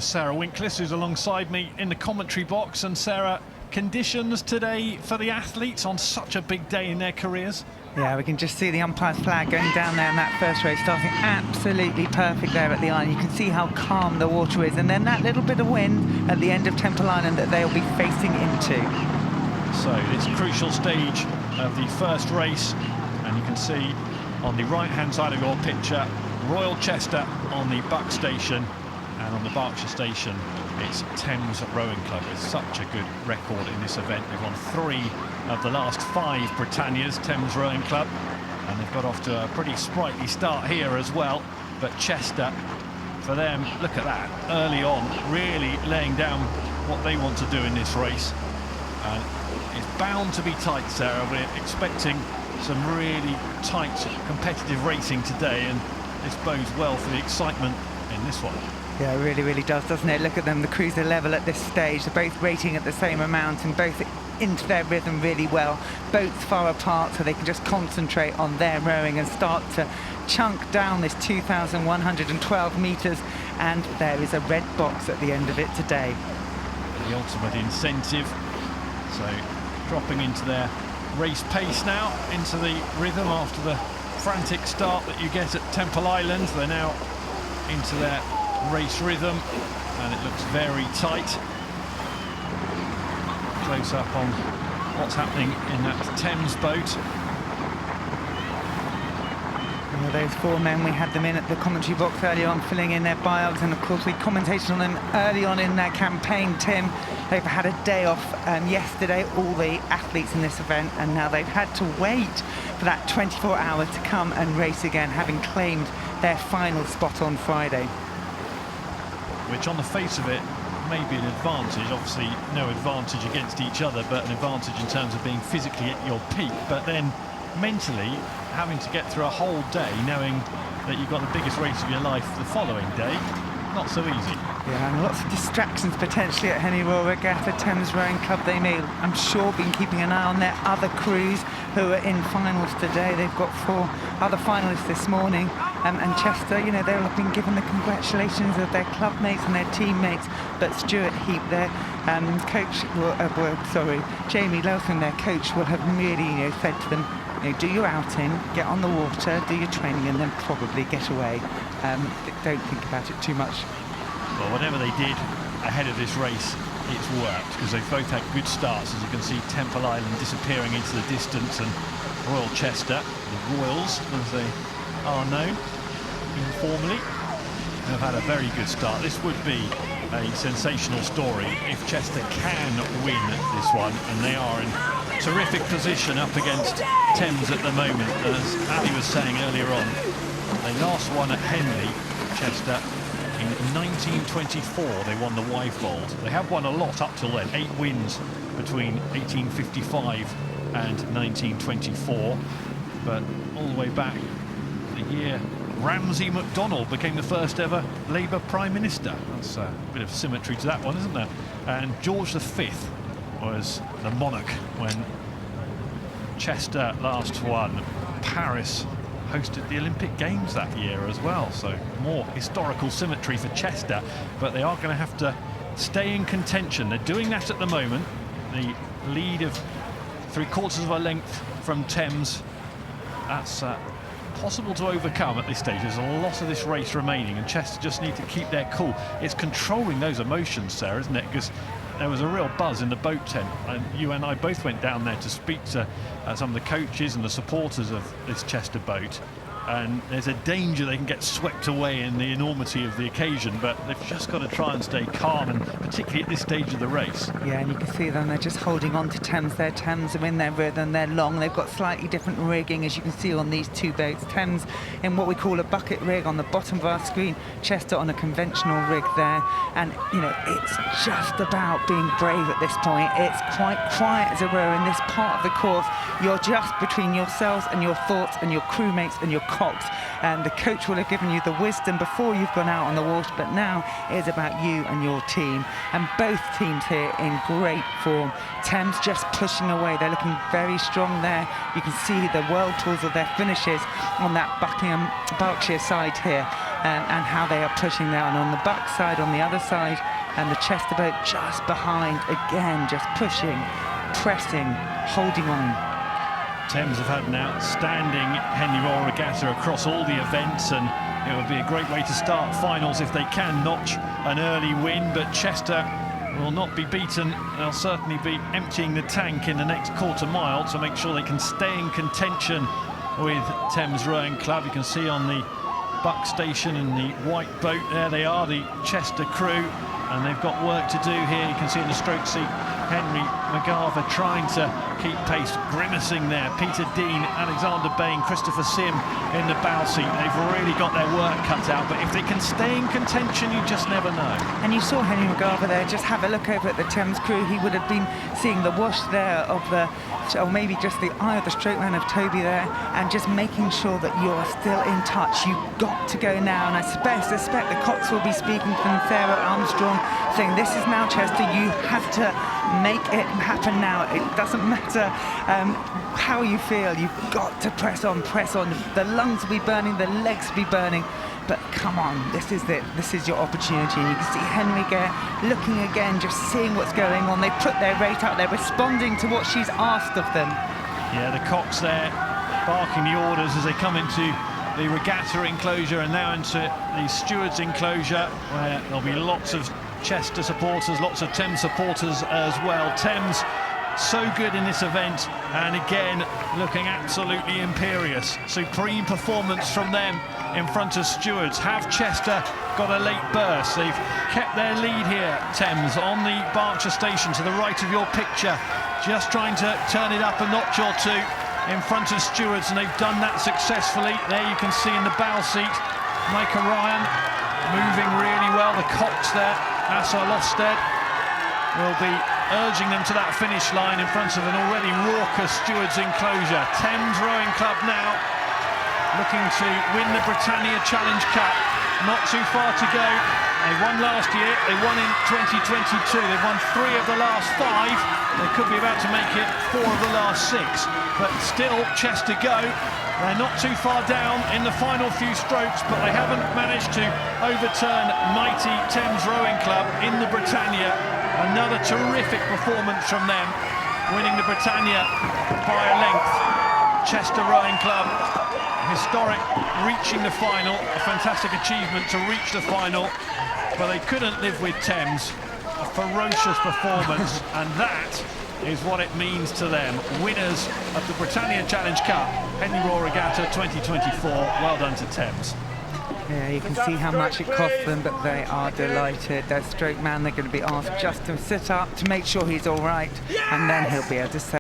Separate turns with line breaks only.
Sarah Winklis, who's alongside me in the commentary box. And Sarah, conditions today for the athletes on such a big day in their careers?
Yeah, we can just see the umpire's flag going down there in that first race, starting absolutely perfect there at the island. You can see how calm the water is, and then that little bit of wind at the end of Temple Island that they'll be facing into.
So this crucial stage of the first race, and you can see on the right-hand side of your picture, Royal Chester on the Buck station, and on the Berkshire station it's Thames Rowing Club with such a good record in this event. They've won 3 of the last 5 Britannias, Thames Rowing Club, and they've got off to a pretty sprightly start here as well. But Chester, for them, look at that, early on, really laying down what they want to do in this race. And it's bound to be tight, Sarah. We're expecting some really tight competitive racing today, and this bodes well for the excitement in this one.
Yeah, it really, really does, doesn't it? Look at them, the crews are level at this stage. They're both rating at the same amount and both into their rhythm really well. Boats far apart, so they can just concentrate on their rowing and start to chunk down this 2,112 metres. And there is a red box at the end of it today.
The ultimate incentive. So dropping into their race pace now, into the rhythm after the frantic start that you get at Temple Island. They're now into their race rhythm, and it looks very tight. Close up on what's happening in that Thames boat.
Well, those 4 men, we had them in at the commentary box earlier on, filling in their biogs, and of course we commented on them early on in their campaign, Tim. They've had a day off yesterday, all the athletes in this event, and now they've had to wait for that 24 hours to come and race again, having claimed their final spot on Friday.
Which on the face of it may be an advantage. Obviously no advantage against each other, but an advantage in terms of being physically at your peak. But then mentally having to get through a whole day knowing that you've got the biggest race of your life the following day, not so easy.
Yeah, and lots of distractions potentially at Henley Royal Regatta, Thames Rowing Club. They may, I'm sure, been keeping an eye on their other crews who are in finals today. They've got 4 other finalists this morning, and Chester, you know, they'll have been given the congratulations of their club mates and their teammates. But Stuart Heap, their coach, Jamie Lelson, their coach, will have really, you know, said to them, you know, do your outing, get on the water, do your training, and then probably get away. Don't think about it too much.
Well, whatever they did ahead of this race, it's worked, because they've both had good starts. As you can see, Temple Island disappearing into the distance, and Royal Chester, the Royals as they are known informally, have had a very good start. This would be a sensational story if Chester can win this one, and they are in terrific position up against Thames at the moment. As Ali was saying earlier on, they last won at Henley, Chester, in 1924. They won the Wivefold. They have won a lot up till then, 8 wins between 1855 and 1924, but all the way back the year Ramsay MacDonald became the first ever Labour Prime Minister. That's a bit of symmetry to that one, isn't there? And George V was the monarch when Chester last won. Paris hosted the Olympic Games that year as well, so more historical symmetry for Chester, but they are going to have to stay in contention. They're doing that at the moment. The lead of 3/4 of a length from Thames, that's possible to overcome at this stage. There's a lot of this race remaining, and Chester just need to keep their cool. It's controlling those emotions, Sarah, isn't it? Because there was a real buzz in the boat tent, and you and I both went down there to speak to some of the coaches and the supporters of this Chester boat, and there's a danger they can get swept away in the enormity of the occasion, but they've just got to try and stay calm, and particularly at this stage of the race.
Yeah, and you can see them, they're just holding on to Thames. Their Thames are in their rhythm, they're long, they've got slightly different rigging, as you can see on these 2 boats. Thames in what we call a bucket rig on the bottom of our screen, Chester on a conventional rig there, and you know, it's just about being brave at this point. It's quite quiet as a rower in this part of the course. You're just between yourselves and your thoughts and your crewmates and your cogs, and the coach will have given you the wisdom before you've gone out on the water, but now it is about you and your team, and both teams here in great form. Thames just pushing away, they're looking very strong there. You can see the world tours of their finishes on that Berkshire side here. and how they are pushing there. And on the back side, on the other side, and the Chester boat just behind, again, just pushing, pressing, holding on.
Thames have had an outstanding Henley Royal Regatta across all the events, and it would be a great way to start finals if they can notch an early win, but Chester will not be beaten. They'll certainly be emptying the tank in the next quarter mile to make sure they can stay in contention with Thames Rowing Club. You can see on the buck station in the white boat, there they are, the Chester crew, and they've got work to do here. You can see in the stroke seat Henry McGarver trying to keep pace, grimacing there. Peter Dean, Alexander Bain, Christopher Sim in the bow seat. They've really got their work cut out, but if they can stay in contention, you just never know.
And you saw Henry McGarver there. Just have a look over at the Thames crew. He would have been seeing the wash there of the, or maybe just the eye of the stroke man of Toby there, and just making sure that you're still in touch. You've got to go now, and I suspect the Cox will be speaking from Sarah Armstrong, saying this is now Chester, you have to make it happen now. It doesn't matter how you feel, you've got to press on, press on. The lungs will be burning, the legs will be burning, but come on, this is it, this is your opportunity. You can see Henry looking again, just seeing what's going on. They put their rate out, they're responding to what she's asked of them.
Yeah, the Cox there barking the orders as they come into the regatta enclosure and now into the stewards enclosure, where there'll be lots of Chester supporters, lots of Thames supporters as well. Thames so good in this event, and again looking absolutely imperious. Supreme performance from them in front of stewards. Have Chester got a late burst? They've kept their lead here, Thames, on the Berkshire station to the right of your picture, just trying to turn it up a notch or two in front of stewards, and they've done that successfully. There you can see in the bow seat Micah Ryan moving really well. The Cox there, Asa Lofsted, will be urging them to that finish line in front of an already raucous stewards enclosure. Thames Rowing Club now looking to win the Britannia Challenge Cup. Not too far to go. They won last year, they won in 2022, they've won 3 of the last 5. They could be about to make it 4 of the last 6, but still Chester go. They're not too far down in the final few strokes, but they haven't managed to overturn mighty Thames Rowing Club in the Britannia. Another terrific performance from them, winning the Britannia by a length. Chester Rowing Club, historic, reaching the final, a fantastic achievement to reach the final, but they couldn't live with Thames. A ferocious performance, and that is what it means to them. Winners of the Britannia Challenge Cup, Henley Royal Regatta 2024. Well done to Thames.
Yeah, you can see how much it cost them, but they are delighted. Their stroke man, they're going to be asked just to sit up to make sure he's all right, and then he'll be able to say